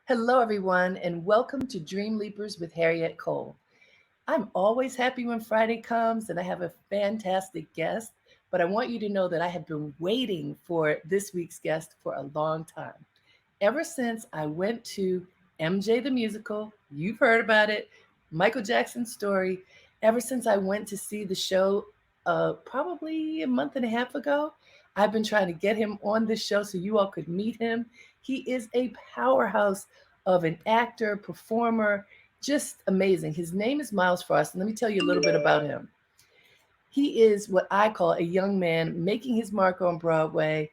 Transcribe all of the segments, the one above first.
Hello, everyone, and welcome to Dreamleapers with Harriette Cole. I'm always happy when Friday comes and I have a fantastic guest, but I want you to know that I have been waiting for this week's guest for a long time. Ever since I went to MJ the Musical, you've heard about it, Michael Jackson's story, ever since I went to see the show probably a month and a half ago, I've been trying to get him on this show so you all could meet him. He is a powerhouse of an actor, performer, just amazing. His name is Myles Frost, and let me tell you a little bit about him. He is what I call a young man making his mark on Broadway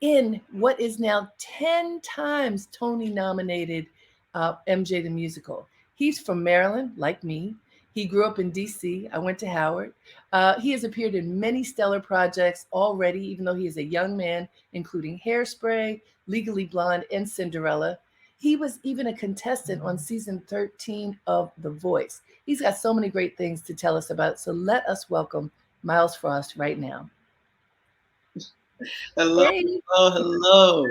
in what is now 10 times Tony nominated MJ the Musical. He's from Maryland, like me. He grew up in DC. I went to Howard. He has appeared in many stellar projects already, even though he is a young man, including Hairspray, Legally Blonde, and Cinderella. He was even a contestant on season 13 of The Voice. He's got so many great things to tell us about. So let us welcome Myles Frost right now. Hello, Hey, hello.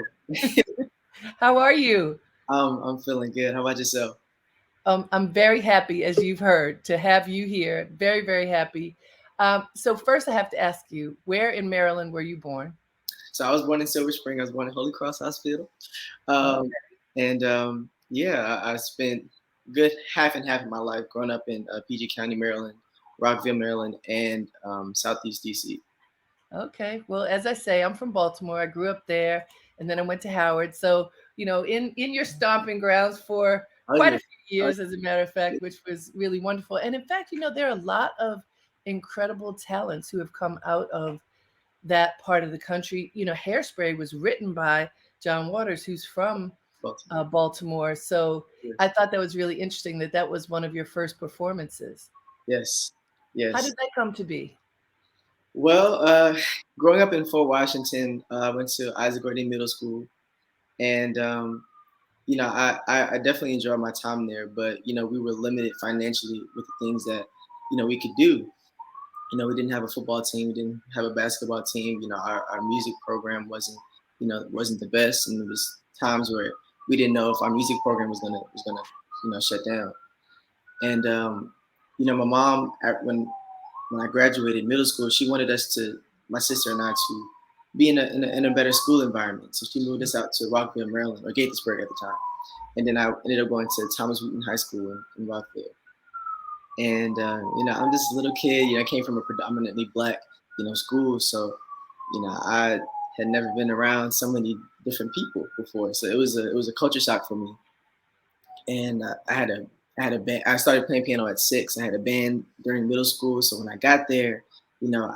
how are you? I'm feeling good. How about yourself? I'm very happy, as you've heard, to have you here. Very, very happy. So first, I have to ask you, where in Maryland were you born? So I was born in Silver Spring. I was born in Holy Cross Hospital. Okay. And yeah, I spent good half and half of my life growing up in PG County, Maryland, Rockville, Maryland, and Southeast DC. Okay. Well, as I say, I'm from Baltimore. I grew up there, and then I went to Howard. So, in your stomping grounds for Oh quite a yeah. few Oh, years, as a matter of yeah. fact, which was really wonderful. And in fact, there are a lot of incredible talents who have come out of that part of the country. Hairspray was written by John Waters, who's from Baltimore. Baltimore. So Yes. I thought that was really interesting that that was one of your first performances. Yes. How Yes. did that come to be? Well, growing up in Fort Washington, I went to Isaac Gordon Middle School, and I definitely enjoyed my time there, but we were limited financially with the things that we could do. We didn't have a football team, we didn't have a basketball team. Our music program wasn't the best, and there was times where we didn't know if our music program was gonna shut down. And my mom when I graduated middle school, she wanted my sister and I to be in a better school environment. So she moved us out to Rockville, Maryland, or Gaithersburg at the time. And then I ended up going to Thomas Wheaton High School in Rockville. And I'm just a little kid. I came from a predominantly black, school, so I had never been around so many different people before. So it was a culture shock for me. And I had a band. I started playing piano at 6. I had a band during middle school. So when I got there,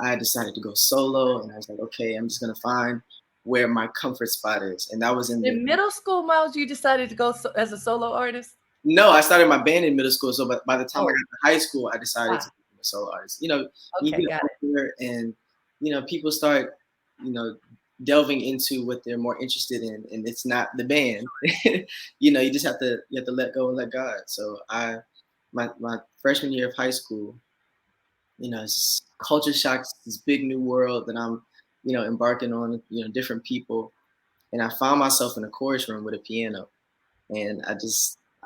I decided to go solo, and I was like, okay, I'm just gonna find where my comfort spot is, and that was in the. In middle school, Miles, you decided to go as a solo artist? No, I started my band in middle school. So by the time I got Oh, to high school, I decided to ah, become a solo artist. You okay, get got it. older, and people start, you know, delving into what they're more interested in, and it's not the band. You just have to let go and let God. So my freshman year of high school, it's culture shock, this big new world that I'm, embarking on, different people, and I found myself in a chorus room with a piano, and I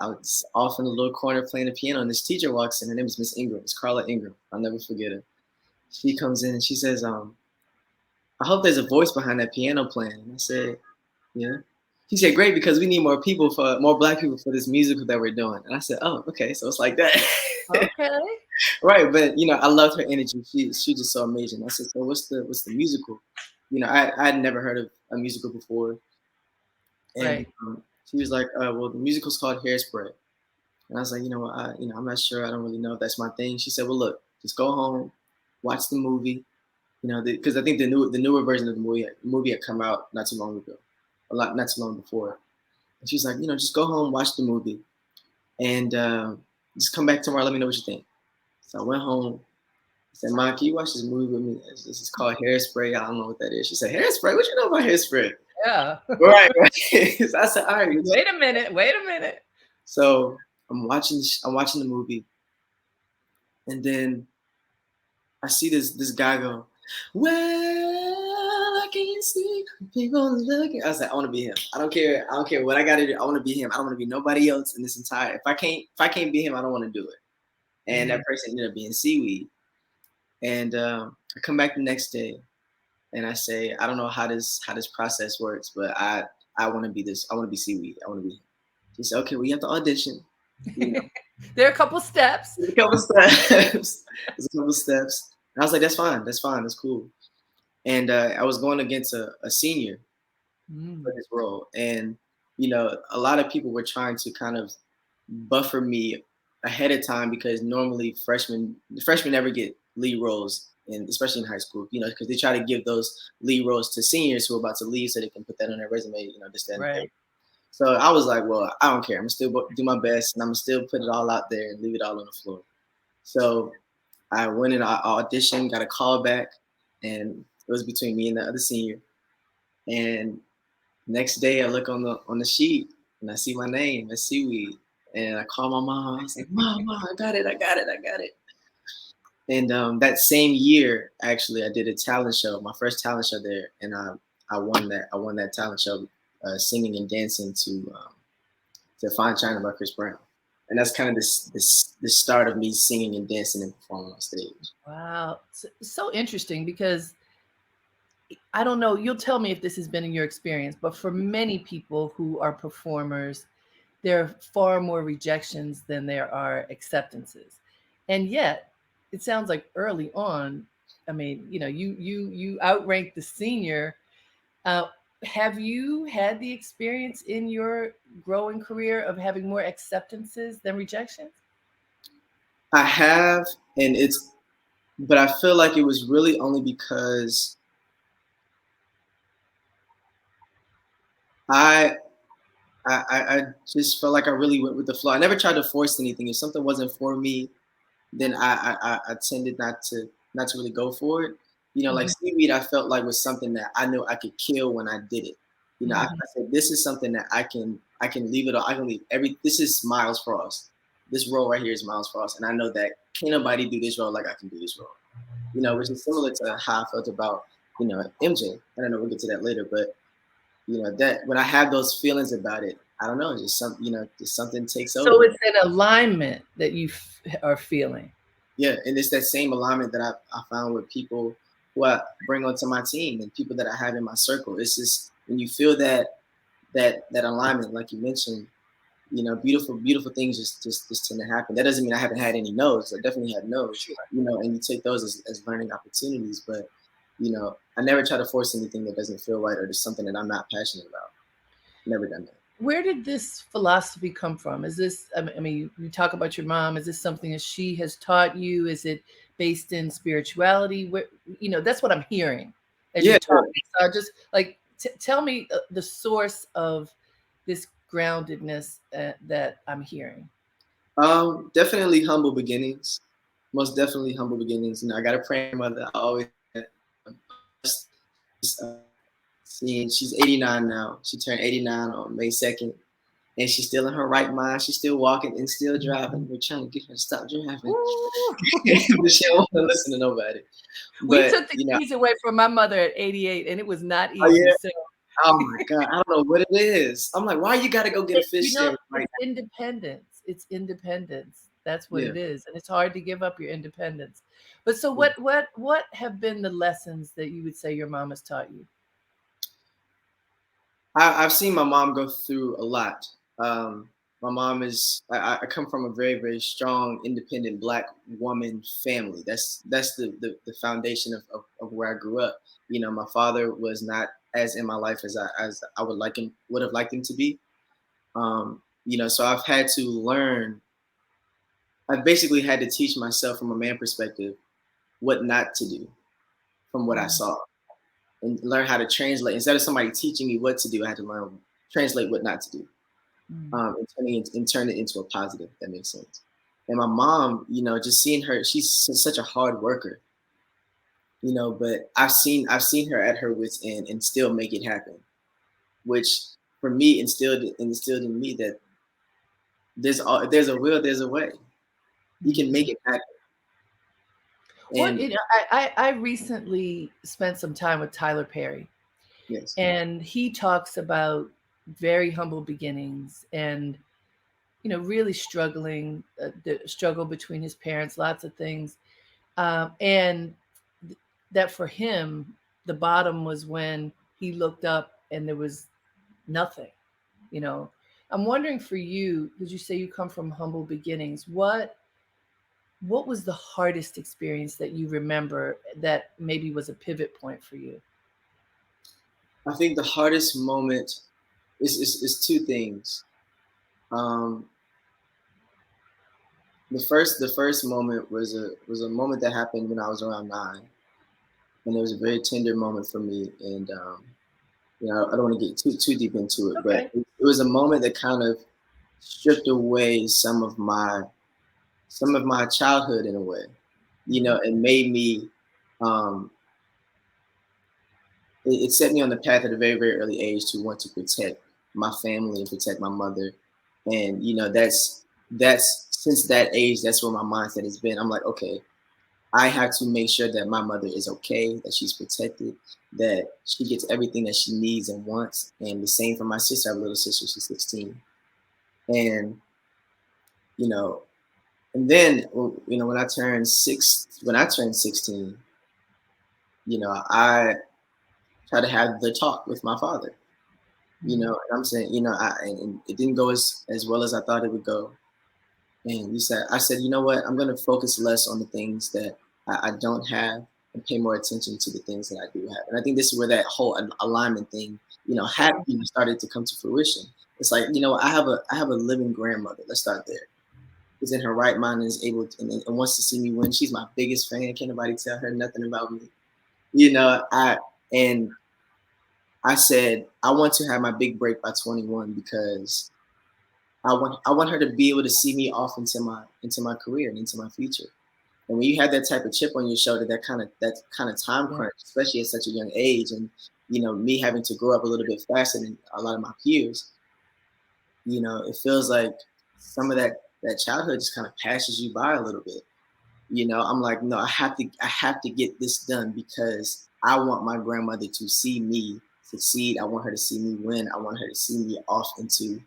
was off in a little corner playing the piano, and this teacher walks in. Her name is Miss Ingram. It's Carla Ingram. I'll never forget her. She comes in and she says, "I hope there's a voice behind that piano playing." And I said, "Yeah." She said, "Great, because we need more black people for this musical that we're doing." And I said, "Oh, okay, so it's like that." Okay, Right, but I loved her energy. She's just so amazing. I said, "So what's the musical?" I had never heard of a musical before, and right. she was like, "Well, the musical's called Hairspray." And I was like, I'm not sure. I don't really know if that's my thing. She said, "Well, look, just go home, watch the movie. Because I think the newer version of the movie had come out not too long ago, not too long before." And she's like, just go home, watch the movie, and just come back tomorrow. Let me know what you think. So I went home. I said, "Mom, can you watch this movie with me? This is called Hairspray. I don't know what that is." She said, "Hairspray? What you know about Hairspray?" Yeah. Right, right. So I said, "All right." Wait a minute. Wait a minute. So I'm watching the movie, and then I see this guy go, "Well, I can't see people looking. I was like, I want to be him. I don't care. I don't care what I got to do. I want to be him. I don't want to be nobody else in this entire. If I can't be him, I don't want to do it. And that person ended up being Seaweed. And I come back the next day, and I say, I don't know how this process works, but I want to be this. I want to be Seaweed. I want to be him. She said, okay, well, you have to audition. You know, There are a couple steps. there's a couple steps. There's a couple steps. And I was like, that's fine. That's fine. That's cool. And I was going against a senior for this role. And, you know, a lot of people were trying to kind of buffer me ahead of time because normally freshmen never get lead roles, and especially in high school, you know, because they try to give those lead roles to seniors who are about to leave so they can put that on their resume, you know, this, that, and Right. that. So I was like, well, I don't care. I'm still do my best, and I'm still put it all out there and leave it all on the floor. So I went and I auditioned, got a call back, and it was between me and the other senior. And next day I look on the sheet and I see my name as Seaweed. And I call my mom. I was like, Mom, I got it. And that same year, actually, I did a talent show, my first talent show there, and I won that. I won that talent show, singing and dancing to "Fine China" by Chris Brown, and that's kind of this start of me singing and dancing and performing on stage. Wow. So interesting because I don't know, you'll tell me if this has been in your experience, but for many people who are performers, there are far more rejections than there are acceptances. And yet, it sounds like early on, I mean, you know, you outranked the senior. Uh, have you had the experience in your growing career of having more acceptances than rejections? I have, but I feel like it was really only because I I just felt like I really went with the flow. I never tried to force anything. If something wasn't for me, then I tended not to really go for it. You know, like Mhm, Seaweed, I felt like was something that I knew I could kill when I did it. You know, I mhm. said this is something that I can leave it. I can leave every. This is Myles Frost. This role right here is Myles Frost, and I know that can't nobody do this role like I can do this role. You know, which is similar to how I felt about MJ. I don't know. We'll get to that later, but that when I have those feelings about it, I don't know, just just something takes So over. it's an alignment that you are feeling. Yeah, and it's that same alignment that I found with people who I bring onto my team and people that I have in my circle. It's just when you feel that alignment, like you mentioned, beautiful things just tend to happen. That doesn't mean I haven't had any no's. I definitely had no's, and you take those as learning opportunities. But I never try to force anything that doesn't feel right or just something that I'm not passionate about. Never done that. Where did this philosophy come from? Is this, I mean, you talk about your mom. Is this something that she has taught you? Is it based in spirituality? Where, that's what I'm hearing as you're Yeah, talking. So I just like, tell me the source of this groundedness that I'm hearing. definitely humble beginnings. Most definitely humble beginnings. I got a praying mother. I always uh, seeing she's 89 now. She turned 89 on May 2nd. And she's still in her right mind. She's still walking and still driving. We're trying to get her to stop driving. Ooh. But she don't want to listen to nobody. We But took the keys away from my mother at 88, and it was not oh easy. yeah. So Oh my God. I don't know what it is. I'm like, why you gotta go get a fish sandwich right it's independence. It's independence. That's now? what Yeah. it is, and it's hard to give up your independence. But so, Yeah. what have been the lessons that you would say your mom has taught you? I've seen my mom go through a lot. My mom I come from a very, very strong, independent Black woman family. That's the foundation of where I grew up. My father was not as in my life as I would have liked him to be. So I've had to learn. I've basically had to teach myself from a man perspective what not to do from what I Mm, saw, and learn how to translate. Instead of somebody teaching me what to do, I had to learn translate what not to do, mm, and turn it into a positive. If that makes sense. And my mom, just seeing her, she's such a hard worker, but I've seen her at her wits end and still make it happen, which for me instilled in me that if there's a will, there's a way. You can mhm. make it happen. What And I recently spent some time with Tyler Perry, Yes. And he talks about very humble beginnings and, really struggling, the struggle between his parents, lots of things. And that for him, the bottom was when he looked up and there was nothing, you know. I'm wondering for you, because you say you come from humble beginnings, what was the hardest experience that you remember that maybe was a pivot point for you? I think the hardest moment is two things. Um, the first moment was a moment that happened when I was around 9, and it was a very tender moment for me. And I don't want to get too deep into it, but Okay. it was a moment that kind of stripped away some of my childhood in a way, Mhm. and made me. Um, it set me on the path at a very very early age to want to protect my family and protect my mother, and that's since that age, that's where my mindset has been. I'm like, okay, I have to make sure that my mother is okay, that she's protected, that she gets everything that she needs and wants. And the same for my sister. I have a little sister, she's 16. And, you know, and then, when I turned 16, I tried to have the talk with my father, Mhm. and I'm saying, and it didn't go as well as I thought it would go. And I said, you know what? I'm going to focus less on the things that I don't have and pay more attention to the things that I do have. And I think this is where that whole alignment thing, Sure. started to come to fruition. It's like, I have a living grandmother. Let's start there. Who's in her right mind and is able to, and wants to see me win. She's my biggest fan. Can't nobody tell her nothing about me. And I said I want to have my big break by 21 because I want her to be able to see me off into my career and into my future. And when you have that type of chip on your shoulder, that kind of time Yeah. crunch, especially at such a young age, and me having to grow up a little bit faster than a lot of my peers, it feels like some of that childhood just kind of passes you by a little bit. I'm like, no, I have to get this done because I want my grandmother to see me succeed. I want her to see me win. I want her to see me off into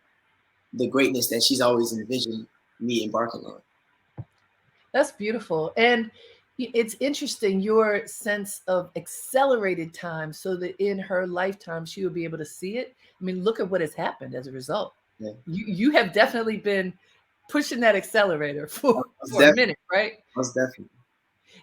the greatness that she's always envisioned me embarking on. That's beautiful. And it's interesting your sense of accelerated time so that in her lifetime she will be able to see it. I mean, look at what has happened as a result. Yeah, You have definitely been pushing that accelerator for most for a definitely, minute, right? most definitely.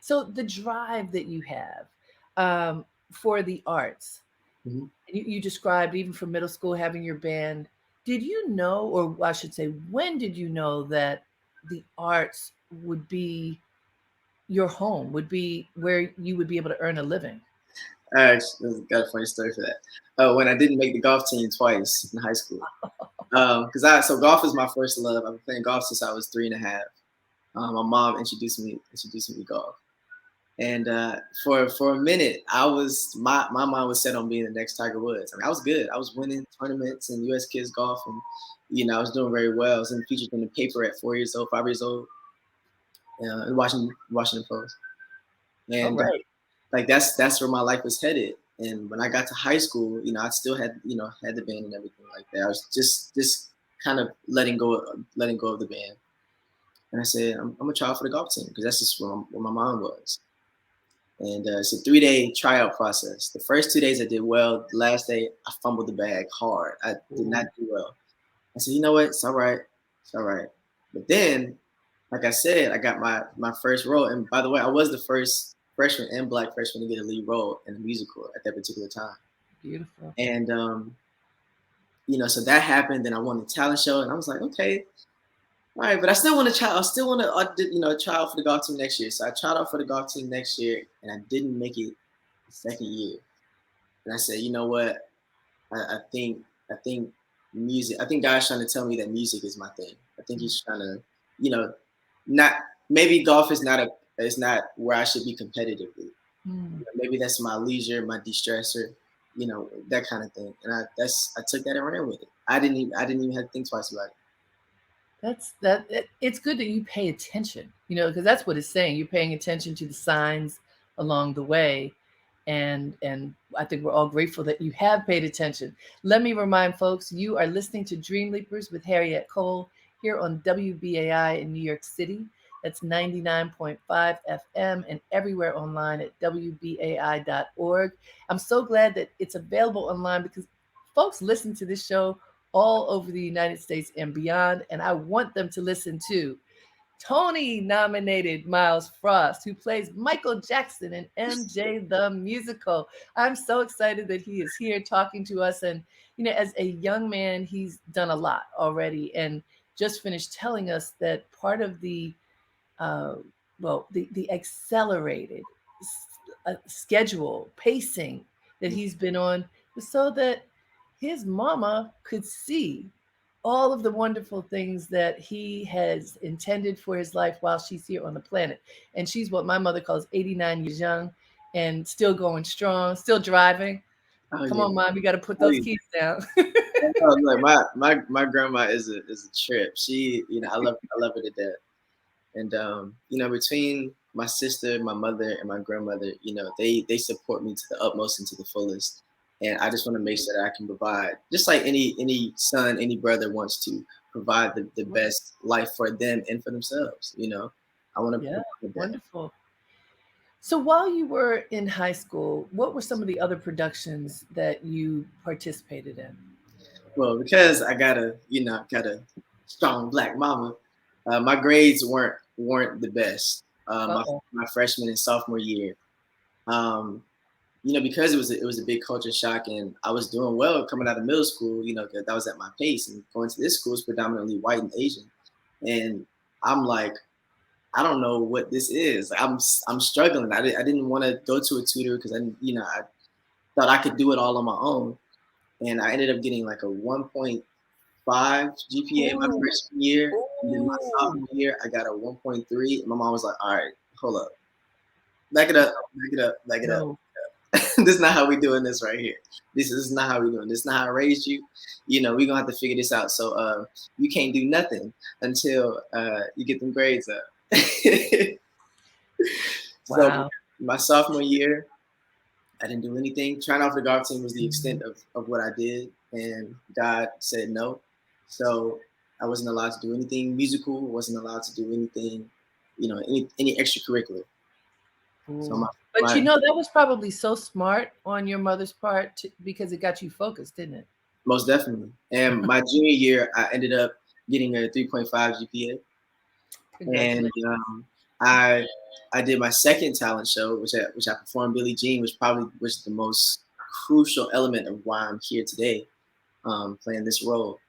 So the drive that you have for the arts, Mhm. you described even from middle school having your band. Did you know, or I should say, when did you know that the arts would be your home, would be where you would be able to earn a living? I actually got a funny story for that. When I didn't make the golf team twice in high school, because so golf is my first love. I've been playing golf since I was 3 and a half. My mom introduced me to golf, and for a minute, my mind was set on being the next Tiger Woods. I mean, I was good. I was winning tournaments in U.S. Kids Golf, and I was doing very well. I was featured in the paper at 4 years old, 5 years old, in Washington Post, All and right. like that's where my life was headed. And when I got to high school, I still had the band and everything like that. I was just kind of letting go of the band. And I said, I'm gonna try out for the golf team because that's just where my mind was. And it's a 3-day tryout process. The first 2 days I did well. The last day I fumbled the bag hard. I did not Ooh. do well. I said, you know what? It's all right. It's all right. But then, like I said, I got my first role. And by the way, I was the first freshman and black freshman to get a lead role in a musical at that particular time. Beautiful. And so that happened. Then I won the talent show, and I was like, okay, all right. But I still want to try. I still want to, try out for the golf team next year. So I tried out for the golf team next year, and I didn't make it the second year. And I said, you know what? I think music. I think God's trying to tell me that music is my thing. I think He's trying to, you know, not maybe golf is not where I should be competitively. Mm. Maybe that's my leisure, my de-stressor, that kind of thing. And I took that and ran with it. I didn't even have to think twice about it. It's good that you pay attention, because that's what it's saying. You're paying attention to the signs along the way. And I think we're all grateful that you have paid attention. Let me remind folks, you are listening to Dreamleapers with Harriette Cole here on WBAI in New York City. That's 99.5 FM and everywhere online at WBAI.org. I'm so glad that it's available online because folks listen to this show all over the United States and beyond, and I want them to listen too. Tony nominated Myles Frost, who plays Michael Jackson in MJ the Musical. I'm so excited that he is here talking to us. And, as a young man, he's done a lot already and just finished telling us that part of uh, the accelerated schedule, pacing that he's been on was so that his mama could see all of the wonderful things that he has intended for his life while she's here on the planet. And she's what my mother calls 89 years young and still going strong, still driving. Oh Come yeah. on, mom, you got to put Oh, those yeah. keys down. Oh, look, my grandma is a trip. She, I love her to death. And between my sister, my mother, and my grandmother, they support me to the utmost and to the fullest. And I just want to make sure that I can provide, just like any son, any brother wants to provide the best life for them and for themselves. I want to Yeah, provide that. wonderful. So while you were in high school, what were some of the other productions that you participated in? Well, because I got a strong black mama, my grades weren't the best. My Uh-oh. my freshman and sophomore year, um, because it was a big culture shock, and I was doing well coming out of middle school. 'Cause that was at my pace, and going to this school is predominantly white and Asian, and I'm like, I don't know what this is. I'm struggling. I didn't want to go to a tutor because I thought I could do it all on my own, and I ended up getting like a 1.5 GPA my Ooh, freshman year. And then my ooh, sophomore year, I got a 1.3. And my mom was like, all right, hold up. Back it up, back it up, back it up. no. This is not how we doing this right here. This is not how we doing. This is not how I raised you. We're gonna have to figure this out. So you can't do nothing until you get them grades up. So Wow. my sophomore year, I didn't do anything. Trying out for the golf team was the extent of what I did, and God said no. So I wasn't allowed to do anything musical. Wasn't allowed to do anything, any extracurricular. So Ooh. my But my that was probably so smart on your mother's part because it got you focused, didn't it? most definitely. And my junior year, I ended up getting a 3.5 GPA, and Congratulations. I did my second talent show, which I performed Billie Jean, which probably was the most crucial element of why I'm here today, playing this role.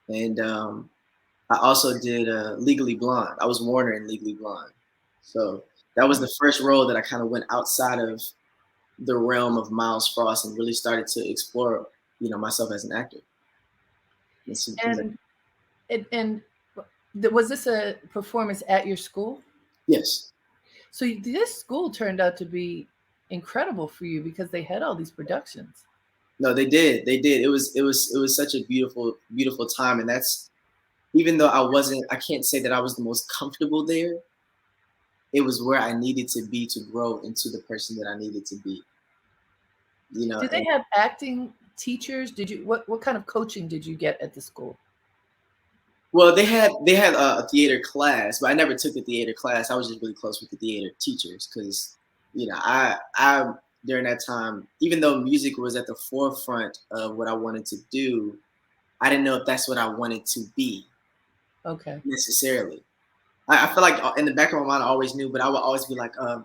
And I also did Legally Blonde. I was Warner in Legally Blonde, so that was the first role that I kind of went outside of the realm of Myles Frost and really started to explore, myself as an actor and some things like. And and was this a performance at your school? Yes. So this school turned out to be incredible for you because they had all these productions. No, they did. They did. It was such a beautiful, beautiful time, and that's even though I can't say that I was the most comfortable there. It was where I needed to be to grow into the person that I needed to be. Did they And have acting teachers? Did you what kind of coaching did you get at the school? well, they had a theater class, but I never took the theater class. I was just really close with the theater teachers because I during that time, even though music was at the forefront of what I wanted to do, I didn't know if that's what I wanted to be Okay. necessarily. I feel like in the back of my mind, I always knew, but I would always be like, I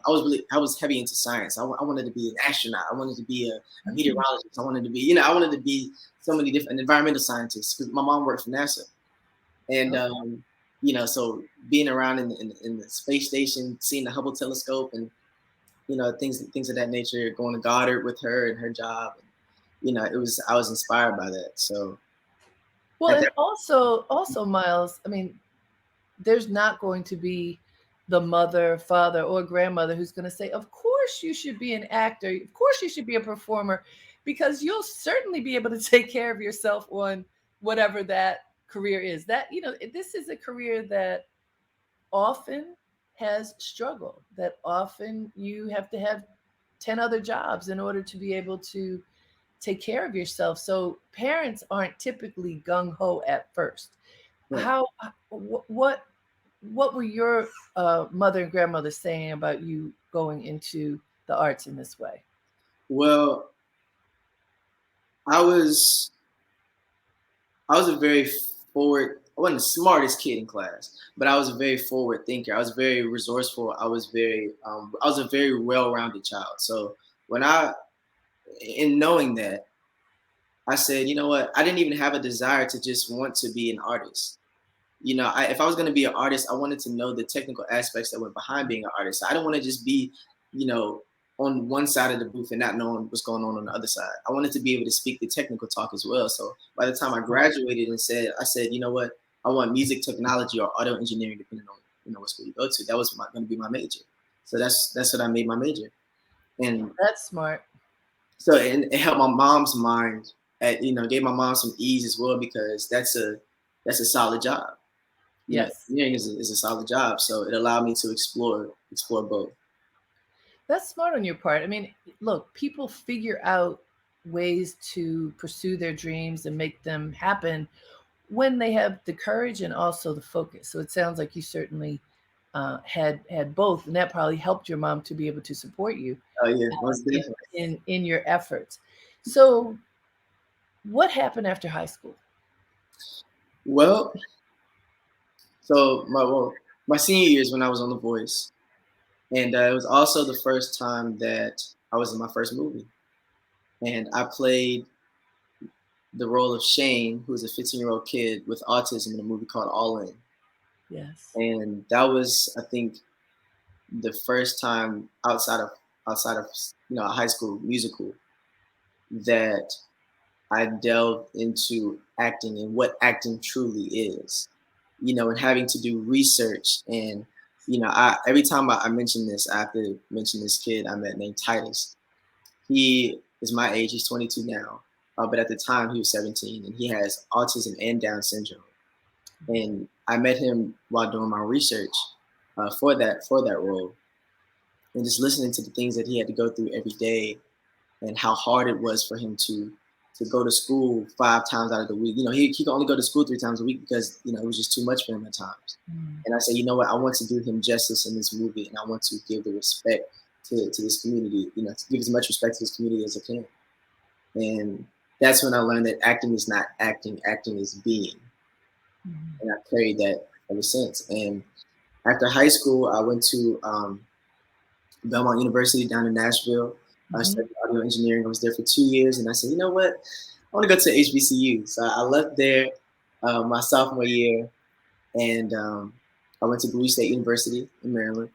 was heavy into science. I wanted to be an astronaut. I wanted to be a Mm. meteorologist. I wanted to be so many different environmental scientists because my mom worked for NASA. And Okay. so being around in the space station, seeing the Hubble telescope, and things of that nature, going to Goddard with her and her job, I was inspired by that. So Well, at and that, also, Miles, I mean, there's not going to be the mother, father, or grandmother who's going to say, "Of course you should be an actor. Of course you should be a performer," because you'll certainly be able to take care of yourself on whatever that career is. This is a career that often has struggle, that often you have to have 10 other jobs in order to be able to take care of yourself. So parents aren't typically gung-ho at first. Right. How what were your mother and grandmother saying about you going into the arts in this way? Well, I was I was a very forward. I wasn't the smartest kid in class, but I was a very forward thinker. I was very resourceful. I was a very well-rounded child. So when in knowing that, I said, you know what? I didn't even have a desire to just want to be an artist. If I was going to be an artist, I wanted to know the technical aspects that went behind being an artist. I don't want to just be, you know, on one side of the booth and not knowing what's going on the other side. I wanted to be able to speak the technical talk as well. So by the time I graduated I said, you know what, I want music technology or audio engineering, depending on what school you go to. That was going to be my major. So that's what I made my major, and That's smart. so it helped my mom's mind. Gave my mom some ease as well because that's a solid job. Yes. Engineering is a solid job, so it allowed me to explore both. That's smart on your part. I mean, look, people figure out ways to pursue their dreams and make them happen when they have the courage and also the focus. So it sounds like you certainly had both, and that probably helped your mom to be able to support you Oh yeah, uh, most in, definitely. in your efforts. So what happened after high school? Well, my senior year is when I was on The Voice, and it was also the first time that I was in my first movie, and I played the role of Shane, who is a 15-year-old kid with autism in a movie called All In, Yes. and that was, I think, the first time outside of a high school musical that I delved into acting and what acting truly is, and having to do research. And, every time I mention this, I have to mention this kid I met named Titus. He is my age, he's 22 now. But at the time he was 17 and he has autism and Down syndrome. And I met him while doing my research for that role. And just listening to the things that he had to go through every day and how hard it was for him to go to school 5 times out of the week. He could only go to school 3 times a week because it was just too much for him at times. Mm. And I said, you know what, I want to do him justice in this movie, and I want to give the respect to this community. To give as much respect to this community as I can. And that's when I learned that acting is not acting; acting is being. Mhm. And I've carried that ever since. And after high school, I went to Belmont University down in Nashville. I Mhm. studied audio engineering. I was there for 2 years, and I said, you know what? I want to go to HBCU. So I left there my sophomore year, and I went to Bowie State University in Maryland.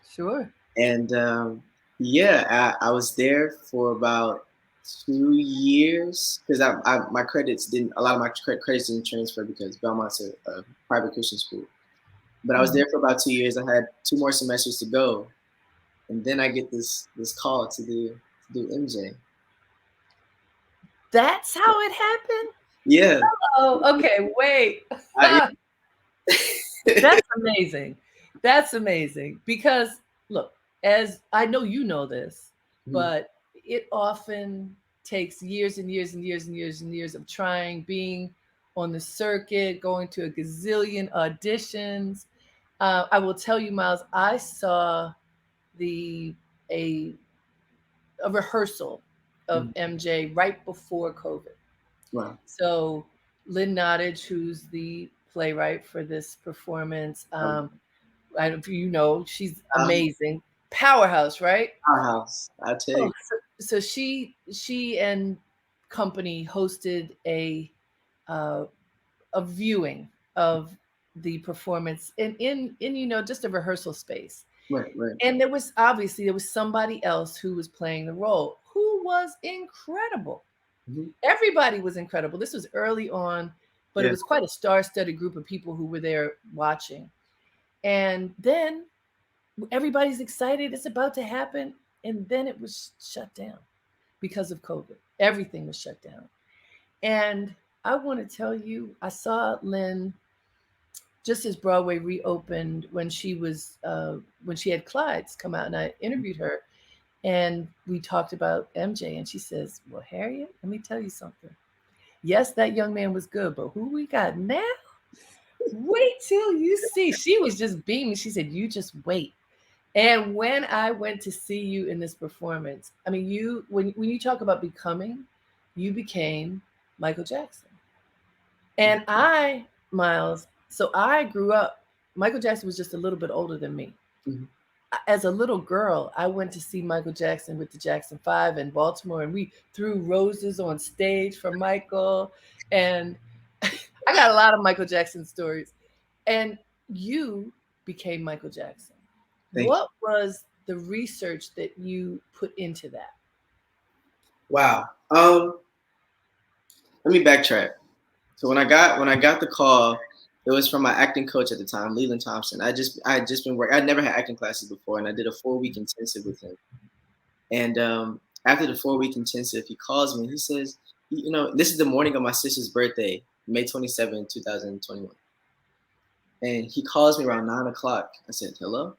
Sure. And yeah, I was there for about 2 years because my credits didn't, a lot of my credits didn't transfer because Belmont's a private Christian school. But I was Mhm. there for about 2 years. I had 2 more semesters to go, and then I get this call to do MJ. That's how it happened? Yeah, Oh, okay, wait. I, That's amazing. That's amazing because look, as I know you know this, Mhm. but it often takes years and years and years and years and years of trying, being on the circuit, going to a gazillion auditions. I will tell you, Miles, I saw the a a rehearsal of Mhm. MJ right before COVID. Wow. So Lynn Nottage, who's the playwright for this performance, Um, I don't you know, she's um, amazing. Powerhouse, right? our house, I tell Oh, you. so she and company hosted uh, a viewing of the performance in just a rehearsal space. Right, right. And there was somebody else who was playing the role who was incredible. Mhm. Everybody was incredible. This was early on, but it Yeah. was quite a star-studded group of people who were there watching. And then everybody's excited, it's about to happen, and then it was shut down because of COVID. Everything was shut down. And I want to tell you, I saw Lynn just as Broadway reopened when she had Clyde's come out, and I interviewed her. And we talked about MJ, and she says, "Well, Harriet, let me tell you something. Yes, that young man was good, but who we got now? Wait till you see." She was just beaming. She said, "You just wait." And when I went to see you in this performance, I mean, when you talk about becoming, you became Michael Jackson. And I, Myles, so I grew up. Michael Jackson was just a little bit older than me. Mhm. As a little girl, I went to see Michael Jackson with the Jackson Five in Baltimore, and we threw roses on stage for Michael. And I got a lot of Michael Jackson stories. And you became Michael Jackson. Thank you. What was the research that you put into that? Wow. Let me backtrack. So when I got the call, it was from my acting coach at the time, Leland Thompson. I had just been working. I'd never had acting classes before, and I did a 4 week intensive with him. And after the 4 week intensive, he calls me. He says, this is the morning of my sister's birthday, May 27, 2021. And he calls me around 9 o'clock. I said, hello.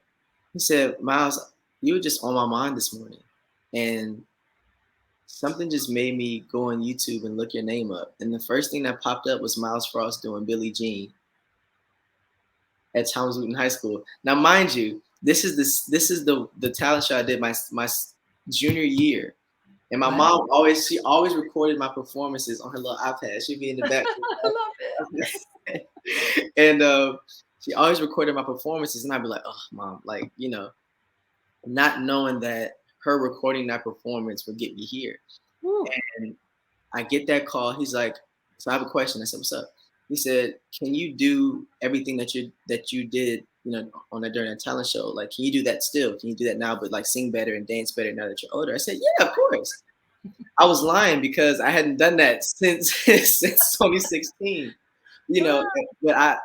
He said, Myles, you were just on my mind this morning, and something just made me go on YouTube and look your name up. And the first thing that popped up was Myles Frost doing Billie Jean at Thomas Wooten High School. Now, mind you, this is the talent show I did my junior year. And my Wow. mom she always recorded my performances on her little iPad. She'd be in the back. I love it. And she always recorded my performances, and I'd be like, oh, mom, like, not knowing that her recording that performance would get me here. Woo. And I get that call. He's like, so I have a question. I said, what's up? He said, can you do everything that you did, on that during a talent show? Like, can you do that still? Can you do that now, but like sing better and dance better now that you're older? I said, yeah, of course. I was lying because I hadn't done that since since 2016. Wow. But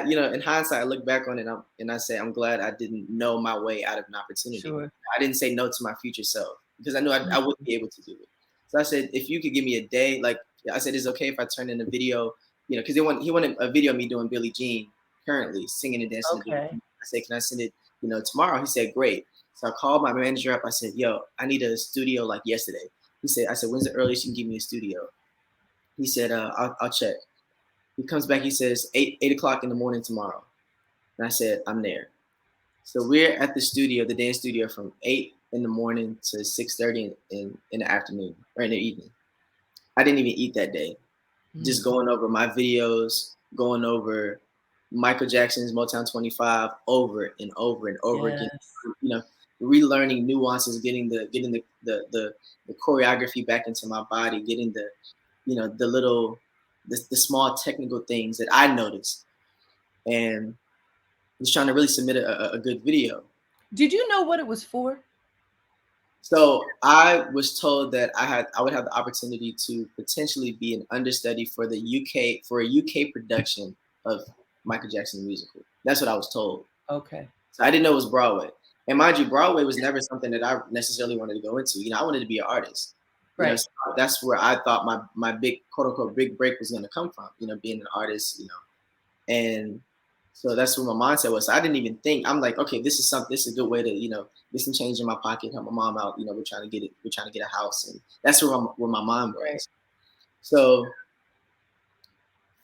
in hindsight, I look back on it and I say I'm glad I didn't know my way out of an opportunity. Sure. I didn't say no to my future self because I knew I wouldn't be able to do it. So I said, if you could give me a day, like I said, it's okay if I turn in a video, because he wanted a video of me doing Billie Jean currently singing and dancing. To Billie Okay. Jean. I said, can I send it, tomorrow? He said, great. So I called my manager up. I said, yo, I need a studio like yesterday. I said, when's the earliest you can give me a studio? He said, I'll check. He comes back. He says, 8 o'clock in the morning tomorrow. And I said, I'm there. So we're at the studio, the dance studio, from 8 in the morning to 6:30 in the afternoon or in the evening. I didn't even eat that day. Just Mm. going over my videos, going over Michael Jackson's Motown 25 over and over and over again. Yes. You know, relearning nuances, getting the choreography back into my body, getting the small technical things that I noticed, and just trying to really submit a good video. Did you know what it was for? So I was told that I would have the opportunity to potentially be an understudy for the UK for a UK production of Michael Jackson musical. That's what I was told. Okay. So I didn't know it was Broadway. And mind you, Broadway was never something that I necessarily wanted to go into. I wanted to be an artist. Right. So that's where I thought my big quote unquote big break was going to come from. Being an artist. And so that's what my mindset was. So I didn't even think. I'm like, okay, this is something. This is a good way to get some change in my pocket, help my mom out. We're trying to get it. We're trying to get a house, and that's where my mind was. Right. So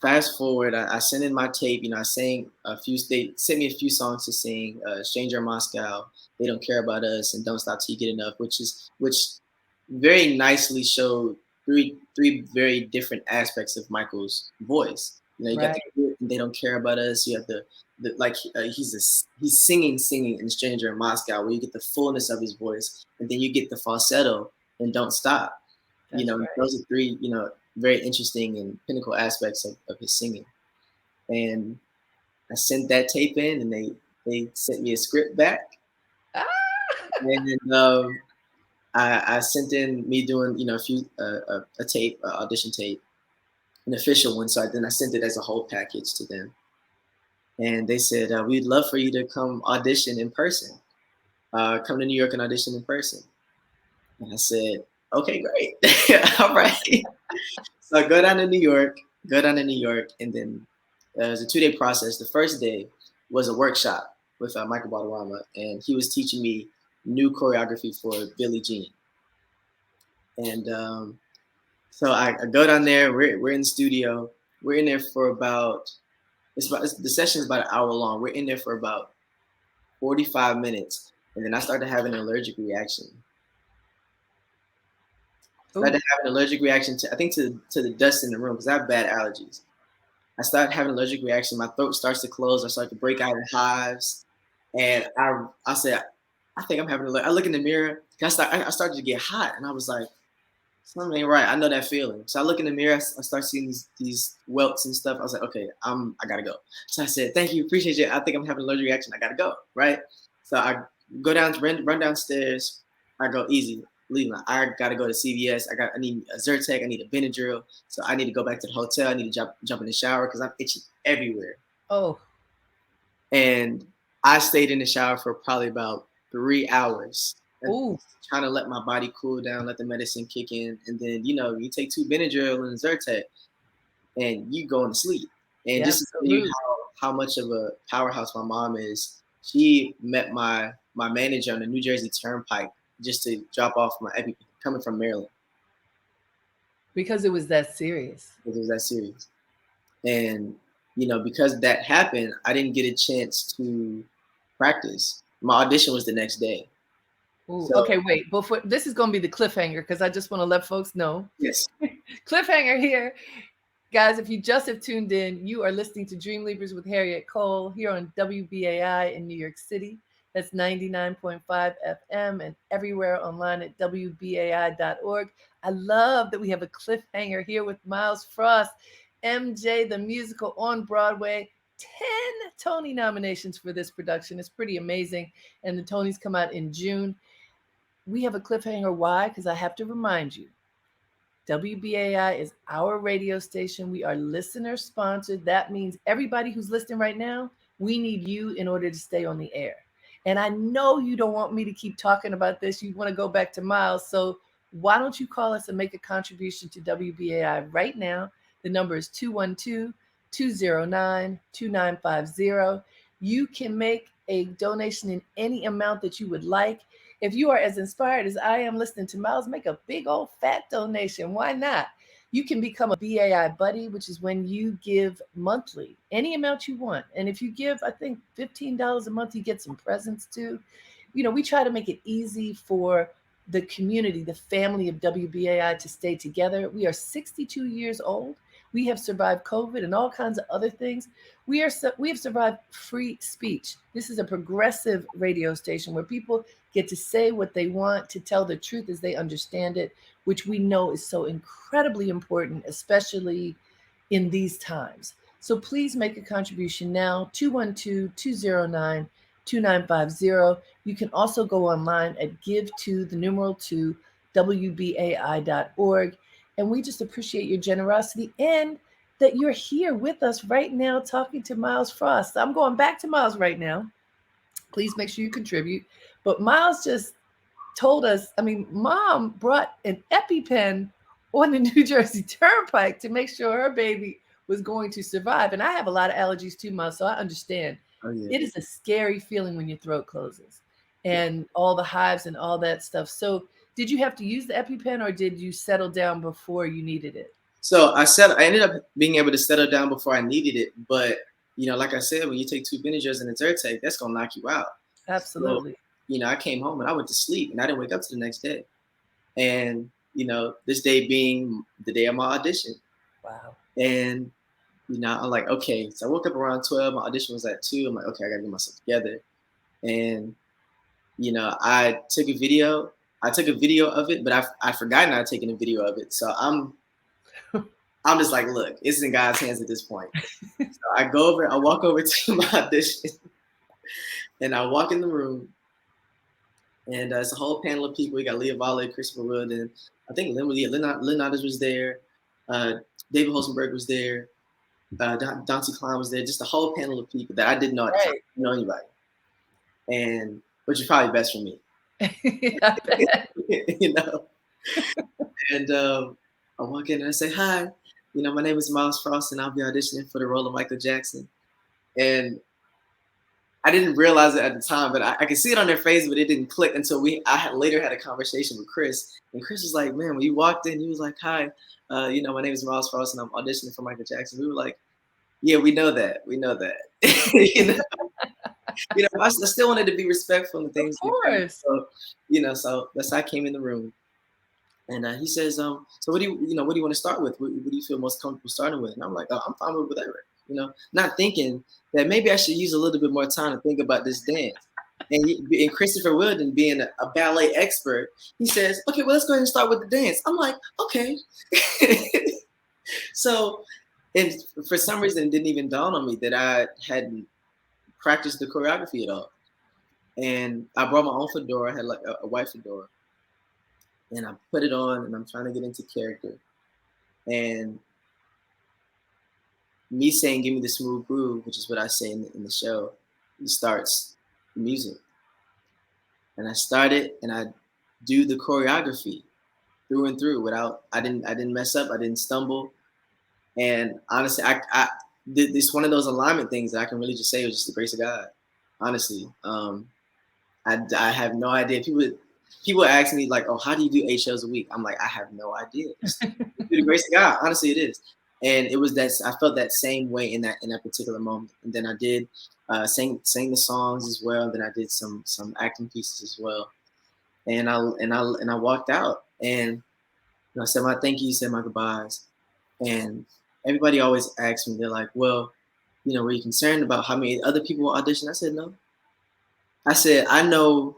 fast forward, I sent in my tape. I sang a few. They sent me a few songs to sing. Stranger in Moscow, They Don't Care About Us, and Don't Stop Till You Get Enough, which very nicely showed three very different aspects of Michael's voice. You got Right. the They Don't Care About Us. You have the like he's singing in Stranger in Moscow, where you get the fullness of his voice, and then you get the falsetto and Don't Stop. That's right. Those are three very interesting and pinnacle aspects of his singing. And I sent that tape in, and they sent me a script back, Ah! and I sent in me doing a few a tape, audition tape, an official one. So then I sent it as a whole package to them, and they said we'd love for you to come audition in person, come to New York and audition in person. And I said, okay, great, all right. So I go down to New York, and then it was a 2-day process. The first day was a workshop with Michael Balderrama, and he was teaching me new choreography for Billie Jean. And so I go down there. We're in the studio. We're in there for about the session is about an hour long. We're in there for about 45 minutes, and then I started having an allergic reaction. Started having an allergic reaction to, I think, to the dust in the room because I have bad allergies. I started having an allergic reaction. My throat starts to close. I start to break out in hives, and I said, I think I'm having I look in the mirror. I started to get hot, and I was like, something ain't right. I know that feeling. So I look in the mirror. I start seeing these welts and stuff. I was like, okay, I gotta go. So I said, thank you, appreciate you. I think I'm having an allergic reaction. I gotta go, right? So I go down, run downstairs. I go easy, leave. I gotta go to CVS. I need a Zyrtec. I need a Benadryl. So I need to go back to the hotel. I need to jump in the shower because I'm itching everywhere. Oh. And I stayed in the shower for probably about 3 hours. Ooh. Trying to let my body cool down, let the medicine kick in, and then you take 2 Benadryl and Zyrtec, and you going to sleep. And Yeah, just to tell you how much of a powerhouse my mom is, she met my manager on the New Jersey Turnpike just to drop off my EpiPen coming from Maryland. Because it was that serious. Because it was that serious, and because that happened, I didn't get a chance to practice. My audition was the next day. Ooh, so, okay, wait. Before this is going to be the cliffhanger because I just want to let folks know. Yes. Cliffhanger here. Guys, if you just have tuned in, you are listening to Dreamleapers with Harriette Cole here on WBAI in New York City. That's 99.5 FM and everywhere online at WBAI.org. I love that we have a cliffhanger here with Myles Frost, MJ the Musical on Broadway. 10 Tony nominations for this production. It's pretty amazing. And the Tonys come out in June. We have a cliffhanger. Why? Because I have to remind you, WBAI is our radio station. We are listener sponsored. That means everybody who's listening right now, we need you in order to stay on the air. And I know you don't want me to keep talking about this. You want to go back to Myles. So why don't you call us and make a contribution to WBAI right now? The number is 212-209-2950. You can make a donation in any amount that you would like. If you are as inspired as I am listening to Myles, make a big old fat donation. Why not? You can become a BAI buddy, which is when you give monthly, any amount you want. And if you give, I think, $15 a month, you get some presents too. We try to make it easy for the community, the family of WBAI to stay together. We are 62 years old. We have survived COVID and all kinds of other things. We have survived free speech. This is a progressive radio station where people get to say what they want, to tell the truth as they understand it, which we know is so incredibly important, especially in these times. So please make a contribution now, 212-209-2950. You can also go online at give2WBAI.org. And we just appreciate your generosity and that you're here with us right now talking to Myles Frost. I'm going back to Myles right now. Please make sure you contribute. But Myles just told us, Mom brought an EpiPen on the New Jersey Turnpike to make sure her baby was going to survive. And I have a lot of allergies too, Myles, so I understand. Oh, yeah. It is a scary feeling when your throat closes and all the hives and all that stuff. So did you have to use the EpiPen or did you settle down before you needed it? So I ended up being able to settle down before I needed it. But, like I said, when you take 2 Benadryls and a Zyrtec, that's going to knock you out. Absolutely. So, I came home and I went to sleep and I didn't wake up to the next day. And, this day being the day of my audition. Wow. And, I'm like, okay. So I woke up around 12. My audition was at 2. I'm like, okay, I got to get myself together. And, I took a video. I took a video of it, but I forgotten I'd taken a video of it. So I'm just like, look, it's in God's hands at this point. So I walk over to my audition, and I walk in the room, and it's a whole panel of people. We got Leah Valle, Christopher Wood, and I think Lynn Otters was there. David Holzenberg was there. Dante Klein was there. Just a whole panel of people that I didn't know. Right. I didn't know anybody. And which is probably best for me. I bet. And I walk in and I say, hi, my name is Myles Frost and I'll be auditioning for the role of Michael Jackson. And I didn't realize it at the time, but I could see it on their face, but it didn't click until I had later had a conversation with Chris, and Chris was like, "Man, when you walked in, he was like, hi, my name is Myles Frost, and I'm auditioning for Michael Jackson." We were like, "Yeah, we know that, we know that." you know, I still wanted to be respectful and Of things like that. course. So, so that's how I came in the room. And he says, so what do you want to start with? What do you feel most comfortable starting with? And I'm like, oh, I'm fine with whatever, not thinking that maybe I should use a little bit more time to think about this dance. And Christopher Wilden, being a ballet expert, he says, okay, well, let's go ahead and start with the dance. I'm like, okay. So, and for some reason, it didn't even dawn on me that I hadn't practiced the choreography at all. And I brought my own fedora. I had like a white fedora. And I put it on, and I'm trying to get into character. And me saying, "Give me the smooth groove," which is what I say in the show, it starts the music. And I started, and I do the choreography through and through I didn't mess up. I didn't stumble. And honestly, this one of those alignment things that I can really just say was just the grace of God. Honestly, I have no idea. People ask me like, "Oh, how do you do 8 shows a week?" I'm like, I have no idea. It's through the grace of God. Honestly, it is. And it was that I felt that same way in that particular moment. And then I did sang the songs as well. Then I did some acting pieces as well. And I walked out, and I said my thank you, said my goodbyes. And everybody always asks me, they're like, "Well, were you concerned about how many other people will audition?" I said, no. I said, I know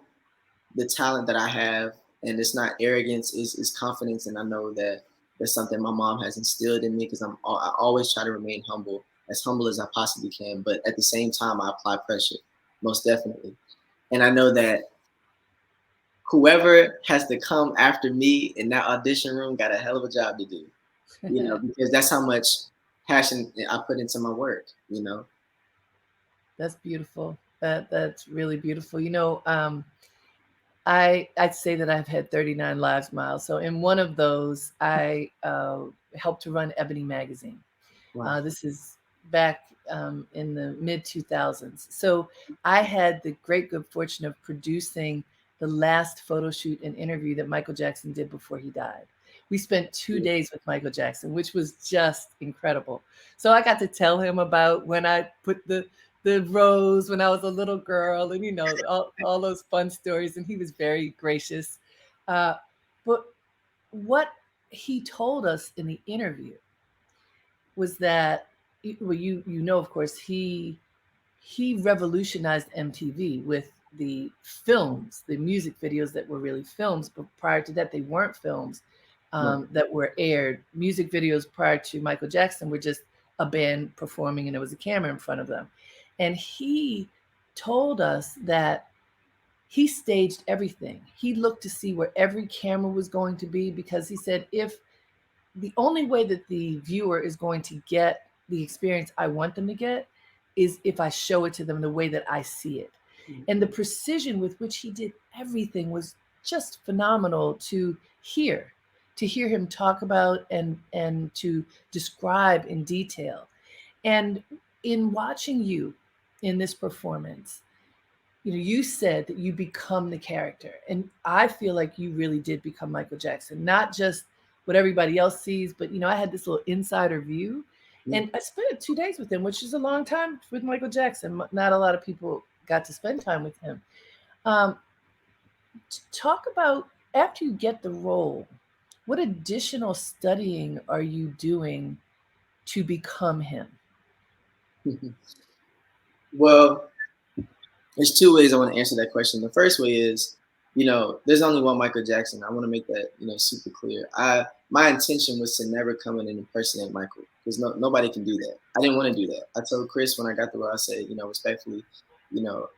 the talent that I have, and it's not arrogance, is confidence, and I know that that's something my mom has instilled in me because I always try to remain humble as I possibly can, but at the same time I apply pressure, most definitely. And I know that whoever has to come after me in that audition room got a hell of a job to do, because that's how much passion I put into my work. That's beautiful. That's really beautiful. I'd say that I've had 39 lives, Myles. So in one of those, I helped to run Ebony magazine. Wow. This is back in the mid 2000s. So I had the great good fortune of producing the last photo shoot and interview that Michael Jackson did before he died. We spent 2 days with Michael Jackson, which was just incredible. So I got to tell him about when I put the rose when I was a little girl, and all those fun stories. And he was very gracious. But what he told us in the interview was that, well, of course, he revolutionized MTV with the films, the music videos that were really films, but prior to that, they weren't films that were aired. Music videos prior to Michael Jackson were just a band performing, and there was a camera in front of them. And he told us that he staged everything. He looked to see where every camera was going to be, because he said, if the only way that the viewer is going to get the experience I want them to get is if I show it to them the way that I see it. Mm-hmm. And the precision with which he did everything was just phenomenal to hear him talk about and to describe in detail. And in watching you in this performance, you said that you become the character. And I feel like you really did become Michael Jackson, not just what everybody else sees, but, I had this little insider view. And I spent 2 days with him, which is a long time with Michael Jackson. Not a lot of people got to spend time with him. Talk about, after you get the role, what additional studying are you doing to become him? Well, there's 2 ways I want to answer that question. The first way is, there's only one Michael Jackson. I want to make that, super clear. My intention was to never come in and impersonate Michael, because nobody can do that. I didn't want to do that. I told Chris when I got the role, I said, respectfully,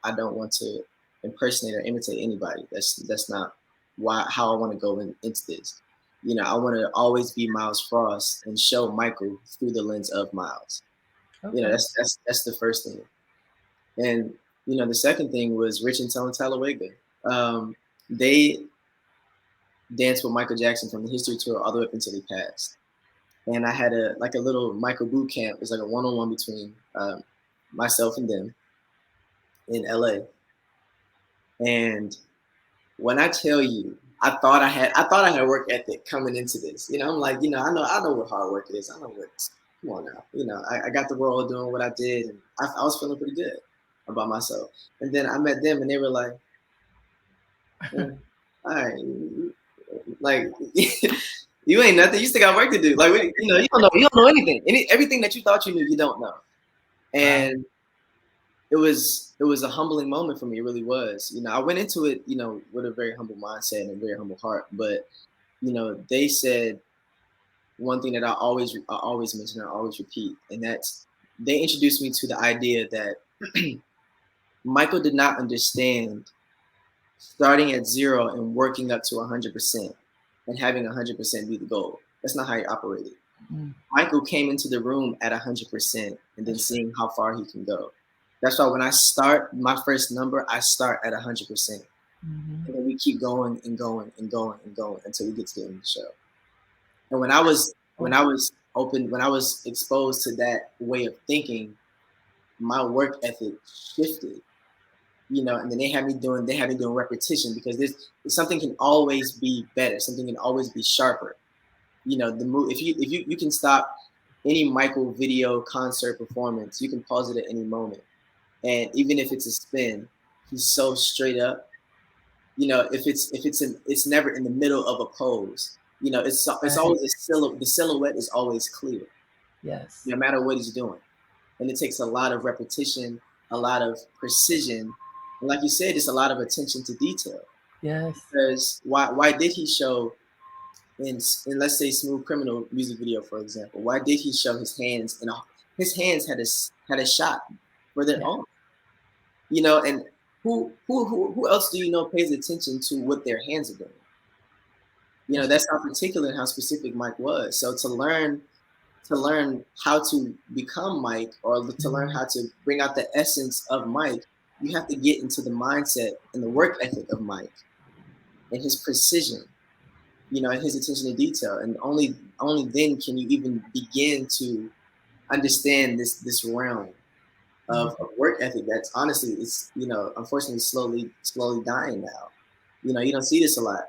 I don't want to impersonate or imitate anybody. That's not how I want to go into this. I want to always be Myles Frost and show Michael through the lens of Myles. Okay. That's the first thing. And the second thing was Rich and Tone Talladega. They danced with Michael Jackson from the history tour all the way up until he passed. And I had a little Michael boot camp. It was like a one-on-one between myself and them. in LA. And when I tell you, I thought I had work ethic coming into this. You know, I'm like, I know what hard work is. I know what. Come on now, I got the role doing what I did, and I was feeling pretty good about myself. And then I met them, and they were like, all right, like you ain't nothing. You still got work to do. Like, you don't know anything. Everything that you thought you knew, you don't know. And it was a humbling moment for me. It really was. I went into it, with a very humble mindset and a very humble heart. But they said one thing that I always mention, I always repeat, and that's they introduced me to the idea that Michael did not understand starting at 0 and working up to 100% and having 100% be the goal. That's not how he operated. Mm. Michael came into the room at 100% and then seeing how far he can go. That's why when I start my first number, I start at 100%. Mm-hmm. And then we keep going and going and going and going until we get to the end of the show. And when I was exposed to that way of thinking, my work ethic shifted. And then they had me doing repetition, because something can always be better, something can always be sharper. The move, if you can stop any Michael video concert performance, you can pause it at any moment. And even if it's a spin, he's so straight up. It's never in the middle of a pose. It's always the silhouette is always clear. Yes. No matter what he's doing. And it takes a lot of repetition, a lot of precision, and like you said, it's a lot of attention to detail. Yes. Because why did he show in let's say Smooth Criminal music video, for example? Why did he show his hands? And his hands had a shot for their own. And who else do you know pays attention to what their hands are doing? That's how particular and how specific Mike was. So to learn how to become Mike, or to learn how to bring out the essence of Mike, you have to get into the mindset and the work ethic of Mike and his precision, and his attention to detail. And only then can you even begin to understand this realm of work ethic that's honestly, it's unfortunately slowly dying now. You don't see this a lot.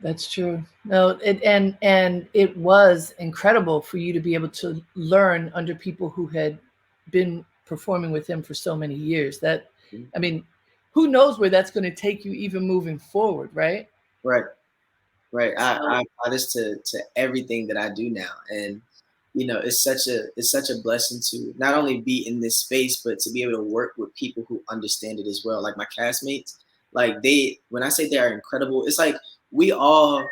That's true. No, and it was incredible for you to be able to learn under people who had been performing with him for so many years. I mean, who knows where that's going to take you even moving forward, right? Right. I apply this to everything that I do now, and it's such a blessing to not only be in this space, but to be able to work with people who understand it as well. Like my castmates, like when I say they are incredible, it's like we all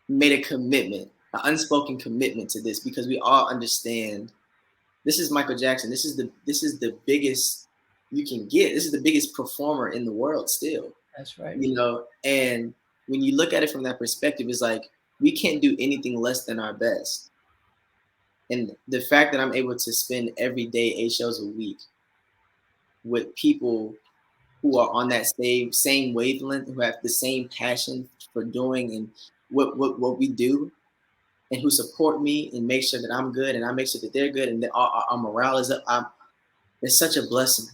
made a commitment, an unspoken commitment to this, because we all understand this is Michael Jackson. This is the biggest you can get. This is the biggest performer in the world still. That's right. And when you look at it from that perspective, it's like we can't do anything less than our best. And the fact that I'm able to spend every day 8 shows a week with people who are on that same wavelength, who have the same passion for doing and what we do, and who support me and make sure that I'm good and I make sure that they're good and that our morale is up. It's such a blessing.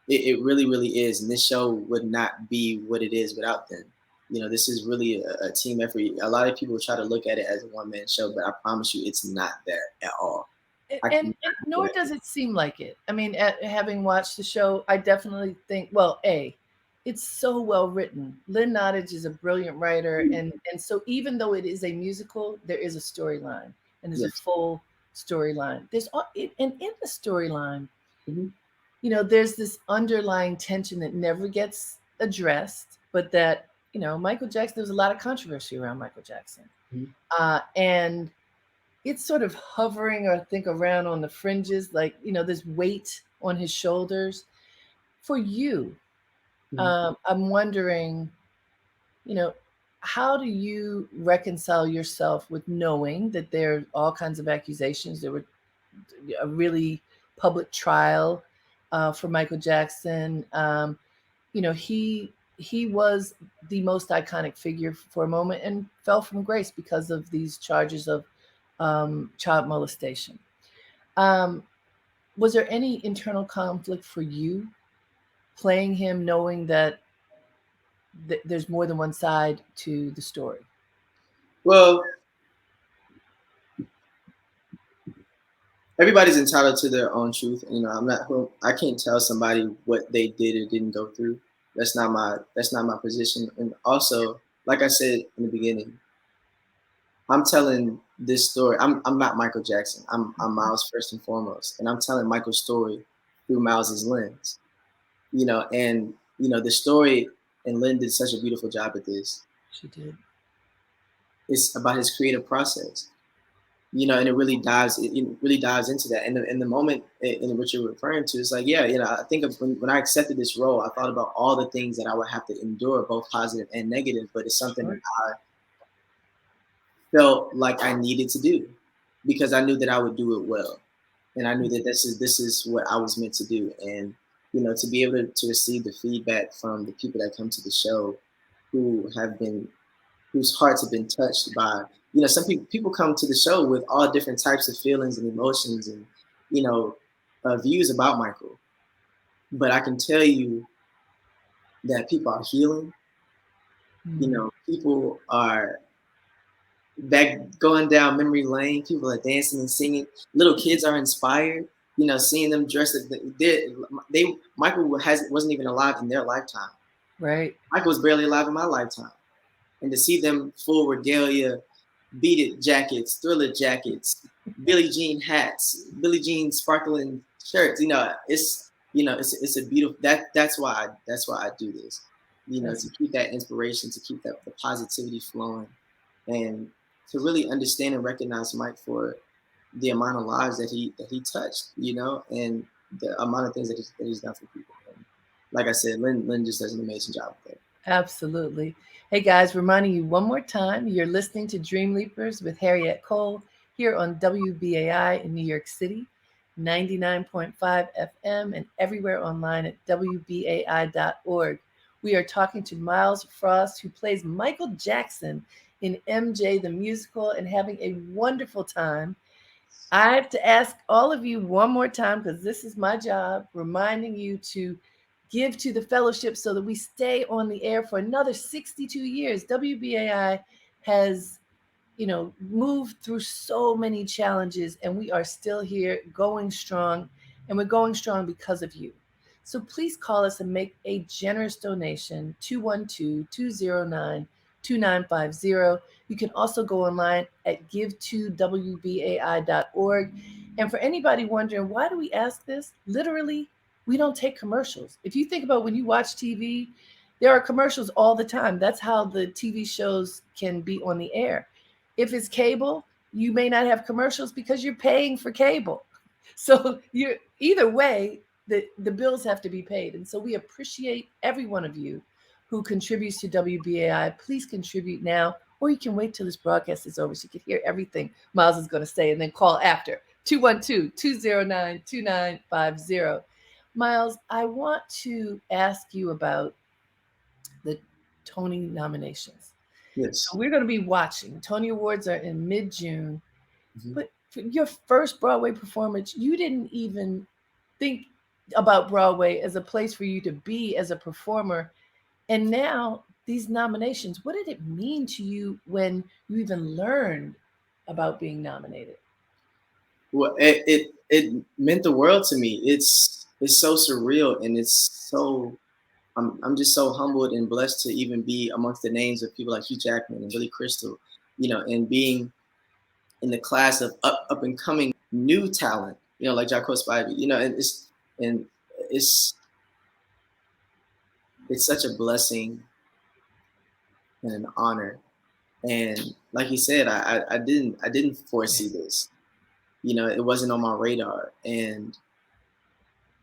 It really, really is. And this show would not be what it is without them. This is really a team effort. A lot of people try to look at it as a one-man show, but I promise you it's not that at all. And nor does it seem like it. I mean, having watched the show, I definitely think, well, it's so well written. Lynn Nottage is a brilliant writer. And so even though it is a musical, there is a storyline, and there's a full storyline. And in the storyline, there's this underlying tension that never gets addressed, but that, Michael Jackson, there was a lot of controversy around Michael Jackson. And it's sort of hovering, I think, around on the fringes, like, this weight on his shoulders. For you, I'm wondering, how do you reconcile yourself with knowing that there are all kinds of accusations? There were a really public trial for Michael Jackson. He was the most iconic figure for a moment and fell from grace because of these charges of child molestation. Was there any internal conflict for you playing him, knowing that there's more than one side to the story? Well, everybody's entitled to their own truth. You know, I can't tell somebody what they did or didn't go through. That's not my position. And also, like I said in the beginning, I'm telling this story. I'm not Michael Jackson. I'm Myles first and foremost, and I'm telling Michael's story through Myles's lens. And the story, and Lynn did such a beautiful job at this. She did. It's about his creative process. And it really dives into that. And the moment in which you're referring to, it's like, yeah, I think of when I accepted this role, I thought about all the things that I would have to endure, both positive and negative. But it's something that Sure. I felt like I needed to do because I knew that I would do it well, and I knew that this is what I was meant to do. And to be able to receive the feedback from the people that come to the show, whose hearts have been touched by, some people come to the show with all different types of feelings and emotions and, views about Michael. But I can tell you that people are healing. People are back going down memory lane. People are dancing and singing. Little kids are inspired. Seeing them dressed. Michael wasn't even alive in their lifetime. Right. Michael was barely alive in my lifetime. And to see them full regalia, Beat It jackets, Thriller jackets, Billie Jean hats, Billie Jean sparkling shirts, it's a beautiful. That's why I do this. That's To keep that inspiration, to keep the positivity flowing, and to really understand and recognize Mike for the amount of lives that he touched, and the amount of things that he's done for people. And like I said, Lynn just does an amazing job with it. absolutely. Hey guys, reminding you one more time, you're listening to Dreamleapers with Harriette Cole here on WBAI in New York City, 99.5 FM, and everywhere online at WBAI.org. We are talking to Myles Frost, who plays Michael Jackson in MJ the Musical, and having a wonderful time. I have to ask all of you one more time, because this is my job, reminding you to give to the fellowship so that we stay on the air for another 62 years. WBAI has, moved through so many challenges, and we are still here going strong, and we're going strong because of you. So please call us and make a generous donation, 212-209-2950. You can also go online at give2wbai.org. And for anybody wondering, why do we ask this? Literally, we don't take commercials. If you think about when you watch TV, there are commercials all the time. That's how the TV shows can be on the air. If it's cable, you may not have commercials because you're paying for cable. So you're either way, the bills have to be paid. And so we appreciate every one of you who contributes to WBAI. Please contribute now, or you can wait till this broadcast is over so you can hear everything Myles is going to say and then call after 212-209-2950. Myles, I want to ask you about the Tony nominations. Yes. So we're going to be watching. Tony Awards are in mid-June. Mm-hmm. But for your first Broadway performance, you didn't even think about Broadway as a place for you to be as a performer. And now these nominations, what did it mean to you when you even learned about being nominated? Well, it meant the world to me. It's so surreal, and it's so I'm just so humbled and blessed to even be amongst the names of people like Hugh Jackman and Billy Crystal, and being in the class of up and coming new talent, like Jaco Spivey, and it's it's such a blessing and an honor. And like you said, I didn't foresee this. It wasn't on my radar. And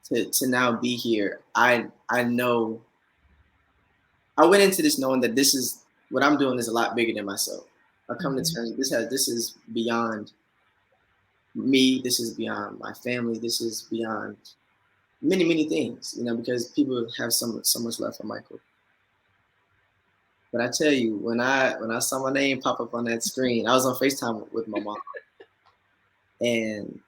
to now be here, I know I went into this knowing that this is what I'm doing is a lot bigger than myself. I come to terms this is beyond me. This is beyond my family. This is beyond many things. Because people have so much love for Michael. But I tell you, when I saw my name pop up on that screen, I was on FaceTime with my mom, and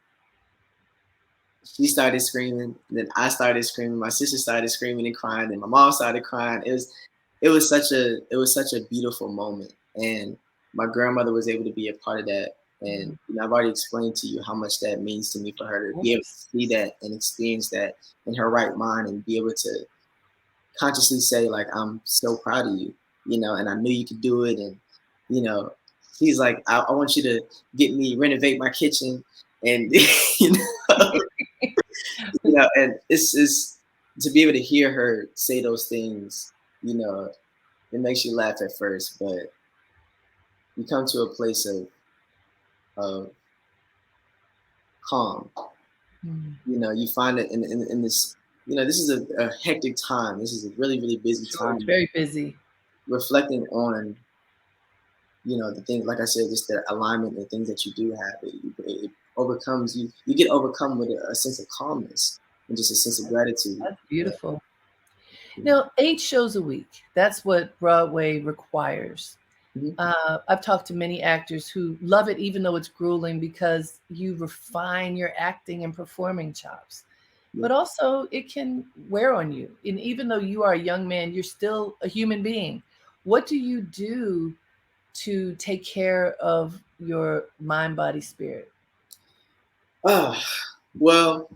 she started screaming, then I started screaming, my sister started screaming and crying, and my mom started crying. It was such a beautiful moment, and my grandmother was able to be a part of that. And I've already explained to you how much that means to me, for her to be able to see that and experience that in her right mind, and be able to consciously say, like, I'm so proud of you, and I knew you could do it. And you know, she's like, I want you to get me renovate my kitchen, and you know, and it's to be able to hear her say those things, it makes you laugh at first, but you come to a place of calm. You find it in this. This is a hectic time. This is a really, really busy Sure, it's time. very busy. Reflecting on, the things, like I said, just the alignment and things that you do have, it overcomes you. You get overcome with a sense of calmness and just a sense of gratitude. That's beautiful. Now, 8 shows a week. That's what Broadway requires. Mhm. I've talked to many actors who love it, even though it's grueling, because you refine your acting and performing chops. Yeah. But also, it can wear on you. And even though you are a young man, you're still a human being. What do you do to take care of your mind, body, spirit? Ah, well,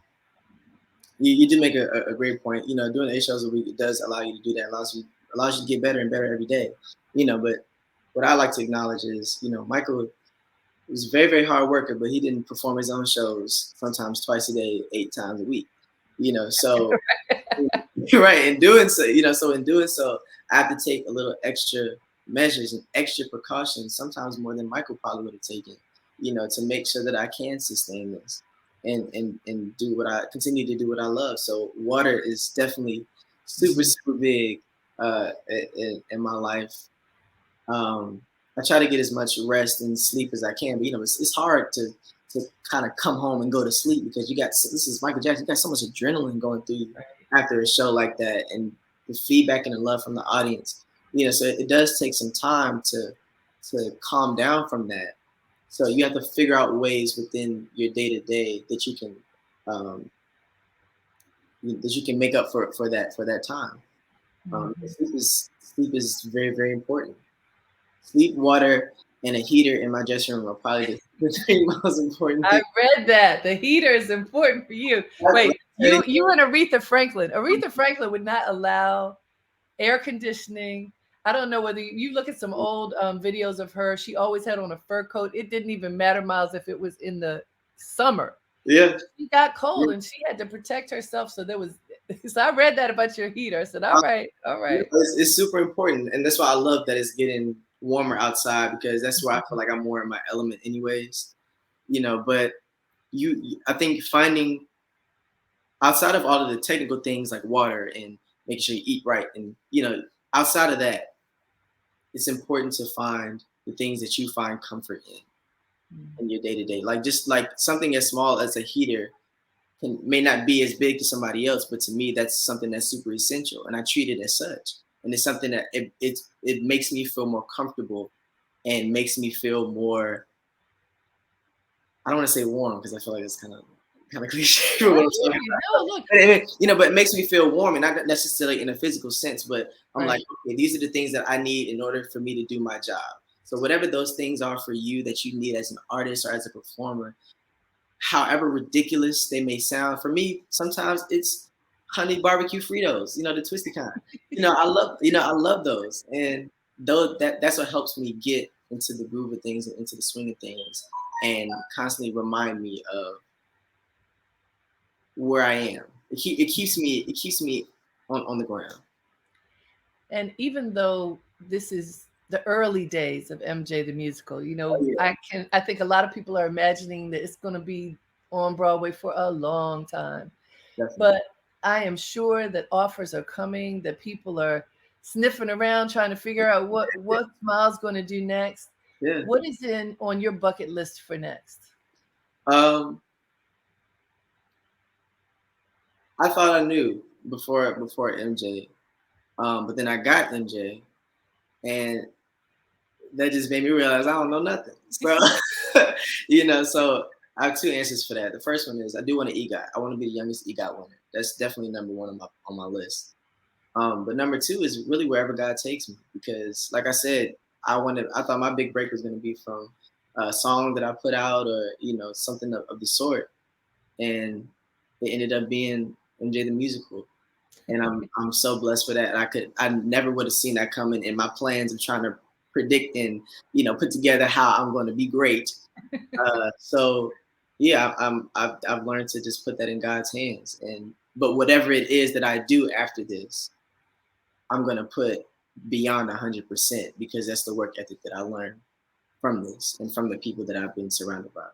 you did make a great point. Doing 8 shows a week, it does allow you to do that. Allows you to get better and better every day. But what I like to acknowledge is, Michael was a very, very hard worker, but he didn't perform his own shows sometimes twice a day, 8 times a week. So right, in doing so, in doing so, I have to take a little extra measures and extra precautions, sometimes more than Michael probably would have taken, to make sure that I can sustain this and do what I continue to do what I love. So water is definitely super, super big in my life. I try to get as much rest and sleep as I can, but it's hard to kind of come home and go to sleep, because this is Michael Jackson. You got so much adrenaline going through you after a show like that, and the feedback and the love from the audience. So it does take some time to calm down from that. So you have to figure out ways within your day to day that you can make up for that time. Sleep is very, very important. Sleep, water, and a heater in my dressing room are probably the 3 most important I things. read that. The heater is important for you. Wait, you and Aretha Franklin. Aretha Franklin would not allow air conditioning. I don't know whether you look at some old videos of her. She always had on a fur coat. It didn't even matter, Myles, if it was in the summer. Yeah. She got cold and she had to protect herself. So there was. So I read that about your heater. I said, all right. It's super important, and that's why I love that it's getting warmer outside, because that's where I feel like I'm more in my element, anyways. But I think finding, outside of all of the technical things like water and making sure you eat right, and outside of that, it's important to find the things that you find comfort in your day to day. Like, just like something as small as a heater may not be as big to somebody else, but to me, that's something that's super essential, and I treat it as such. And it's something that it makes me feel more comfortable, and makes me feel more. I don't want to say warm, because I feel like it's kind of cliche for what I'm talking about. But it makes me feel warm, and not necessarily in a physical sense, but I'm like, okay, these are the things that I need in order for me to do my job. So whatever those things are for you that you need as an artist or as a performer, however ridiculous they may sound, for me, sometimes it's honey barbecue Fritos, the twisted kind. I love those, and that's what helps me get into the groove of things and into the swing of things, and constantly remind me of where I am. It keeps me on the ground. And even though this is the early days of MJ the musical, I think a lot of people are imagining that it's going to be on Broadway for a long time. Definitely. But I am sure that offers are coming, that people are sniffing around trying to figure out what Myles going to do next. Yeah. What is on your bucket list for next? I thought I knew before MJ, but then I got MJ, and that just made me realize I don't know nothing. So, so I have two answers for that. The first one is I do want an EGOT. I want to be the youngest EGOT winner. That's definitely number one on my list. But number two is really wherever God takes me, because like I said, I thought my big break was going to be from a song that I put out, or something of the sort, and it ended up being MJ the Musical, and I'm so blessed for that. I never would have seen that coming in my plans of trying to predict and put together how I'm going to be great. So yeah, I've learned to just put that in God's hands, but whatever it is that I do after this, I'm gonna put beyond 100%, because that's the work ethic that I learned from this and from the people that I've been surrounded by.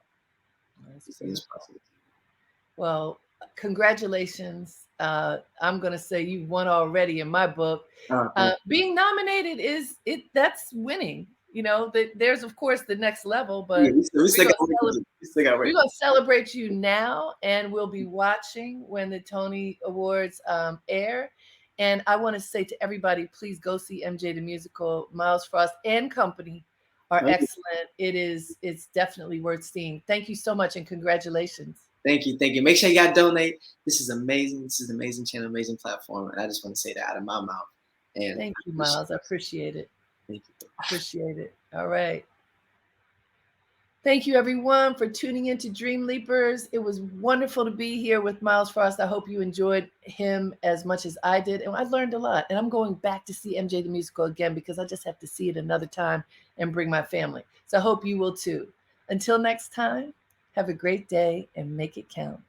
Well, congratulations. I'm going to say you won already in my book. Being nominated that's winning. There's of course the next level, but we're going to celebrate you now, and we'll be watching when the Tony Awards air. And I want to say to everybody, please go see MJ the Musical. Myles Frost and company are excellent. It's definitely worth seeing. Thank you so much, and congratulations. Thank you. Make sure you guys donate. This is amazing. This is an amazing channel, amazing platform, and I just want to say that out of my mouth. And thank you, Myles. I appreciate it. Thank you. Appreciate it. All right. Thank you, everyone, for tuning in to Dreamleapers. It was wonderful to be here with Myles Frost. I hope you enjoyed him as much as I did. And I learned a lot. And I'm going back to see MJ the Musical again, because I just have to see it another time and bring my family. So I hope you will too. Until next time, have a great day and make it count.